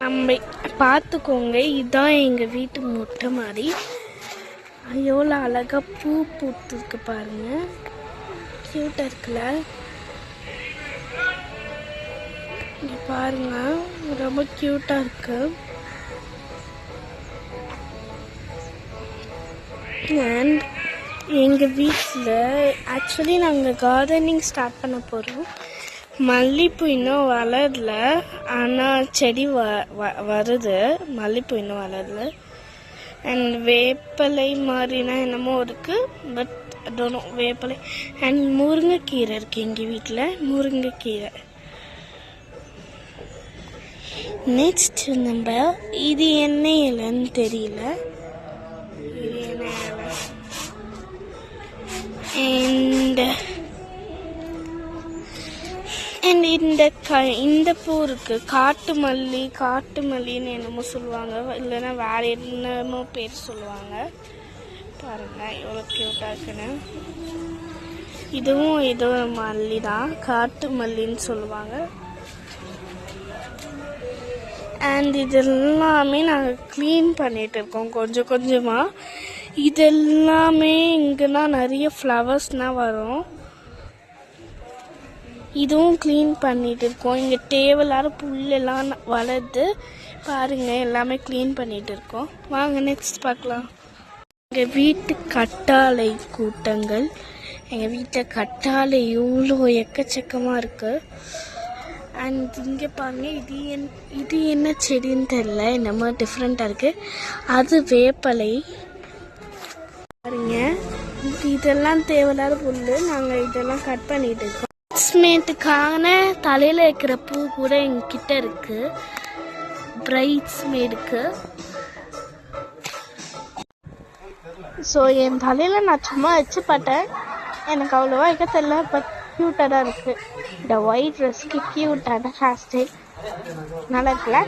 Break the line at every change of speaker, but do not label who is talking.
நம்ம பார்த்துக்கோங்க, இதுதான் எங்கள் வீட்டு மொட்டை மாடி. எவ்வளோ அழகாக பூ பூத்துருக்கு பாருங்க, க்யூட்டாக இருக்குல்ல. இங்கே பாருங்க, ரொம்ப க்யூட்டாக இருக்கு. அண்ட் எங்கள் வீட்டில் ஆக்சுவலி நாங்கள் கார்டனிங் ஸ்டார்ட் பண்ண போகிறோம். மல்லிப்பூ இன்னும் வளரல, ஆனால் செடி வருது. மல்லிப்பூ இன்னும் வளரல. அண்ட் வேப்பலை மாதிரினா என்னமோ இருக்குது, பட் டோனோ வேப்பலை. அண்ட் முருங்கைக்கீரை இருக்குது எங்கள் வீட்டில், முருங்கைக்கீரை. நெக்ஸ்ட் நம்ம இது என்ன இலைன்னு தெரியல, இது என்ன இலை. அண்ட் இந்த பூ இருக்குது, காட்டு மல்லின்னு என்னமோ சொல்லுவாங்க, இல்லைன்னா வேற என்னமோ பேர் சொல்லுவாங்க. பாருங்க எவ்வளோ க்யூட்டாக இருக்குன்னு. இதுவும் மல்லி தான், காட்டு மல்லின்னு சொல்லுவாங்க. அண்ட் இதெல்லாமே நாங்கள் க்ளீன் பண்ணிகிட்டு இருக்கோம் கொஞ்சம் கொஞ்சமாக. இதெல்லாமே இங்கேனா நிறைய ஃப்ளவர்ஸ்னால் வரும். இதுவும் க்ளீன் பண்ணிகிட்டு இருக்கோம். இங்கே தேவையில்லாத புல்லெல்லாம் வளருது பாருங்கள், எல்லாமே க்ளீன் பண்ணிகிட்டு இருக்கோம். வாங்க நெக்ஸ்ட் பார்க்கலாம். எங்கள் வீட்டு கட்டாழை கூட்டங்கள், எங்கள் வீட்டில் கட்டாழை இவ்வளோ எக்கச்சக்கமாக இருக்குது. அண்ட் இங்கே பாருங்கள், இது என்ன செடின்னு தெரில, என்னமோ டிஃப்ரெண்ட்டாக இருக்குது. அது வேப்பலை பாருங்க. இதெல்லாம் தேவையில்லாத புல், நாங்கள் இதெல்லாம் கட் பண்ணிகிட்டு இருக்கோம். பிரைட்ஸ்மேடுக்கான தலையில் வைக்கிற பூ கூட எங்ககிட்ட இருக்கு, பிரைட்ஸ்மேடுக்கு. ஸோ என் தலையில் நான் சும்மா வச்சு பார்த்தேன், எனக்கு அவ்வளோவா வைக்க தெரியல, பட் க்யூட்டாக தான் இருக்குது. இந்த ஒயிட் ட்ரெஸ்க்கு க்யூட்டான ஹேர் ஸ்டைல் நல்லா இருக்குல்ல.